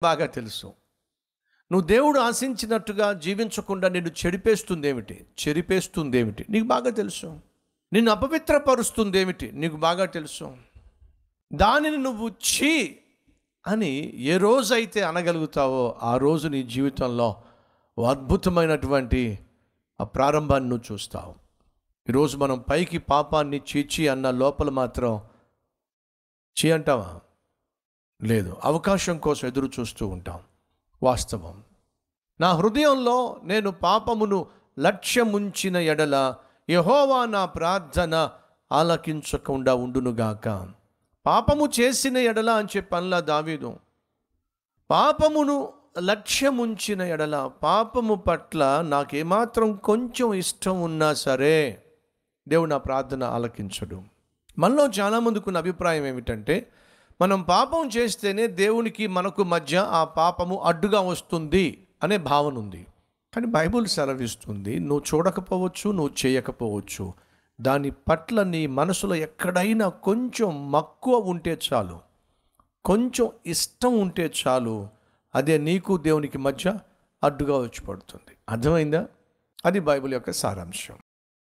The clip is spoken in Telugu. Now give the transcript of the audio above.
బాగా తెలుసు. నువ్వు దేవుడు ఆశించినట్టుగా జీవించకుండా నిన్ను చెరిపేస్తుందేమిటి నీకు బాగా తెలుసు. నిన్ను అపవిత్రపరుస్తుందేమిటి నీకు బాగా తెలుసు. దానిని నువ్వు ఛీ అని ఏ రోజైతే అనగలుగుతావో ఆ రోజు నీ జీవితంలో ఓ అద్భుతమైనటువంటి ఆ ప్రారంభాన్ని నువ్వు చూస్తావు. ఈరోజు మనం పైకి పాపాన్ని చీచి అన్న లోపల మాత్రం చీ అంటావా? లేదు, అవకాశం కోసం ఎదురు చూస్తూ ఉంటాం. వాస్తవం, నా హృదయంలో నేను పాపమును లక్ష్యముంచిన ఎడల యెహోవా నా ప్రార్థన ఆలకించకుండా ఉండునుగాక. పాపము చేసిన ఎడల అని చెప్పనలా దావీదు. పాపమును లక్ష్యముంచిన ఎడల, పాపము పట్ల నాకేమాత్రం కొంచెం ఇష్టం ఉన్నా సరే దేవుడు నా ప్రార్థన ఆలకించడు. మనలో చాలామందికి ఉన్న అభిప్రాయం ఏమిటంటే, మనం పాపం చేస్తేనే దేవునికి మనకు మధ్య ఆ పాపము అడ్డుగా వస్తుంది అనే భావన ఉంది. కానీ బైబిల్ సెలవిస్తుంది, నువ్వు చూడకపోవచ్చు, నువ్వు చేయకపోవచ్చు, దాని పట్ల నీ మనసులో ఎక్కడైనా కొంచెం మక్కువ ఉంటే చాలు, కొంచెం ఇష్టం ఉంటే చాలు, అదే నీకు దేవునికి మధ్య అడ్డుగా వచ్చి పడుతుంది. అర్థమైందా? అది బైబిల్ యొక్క సారాంశం.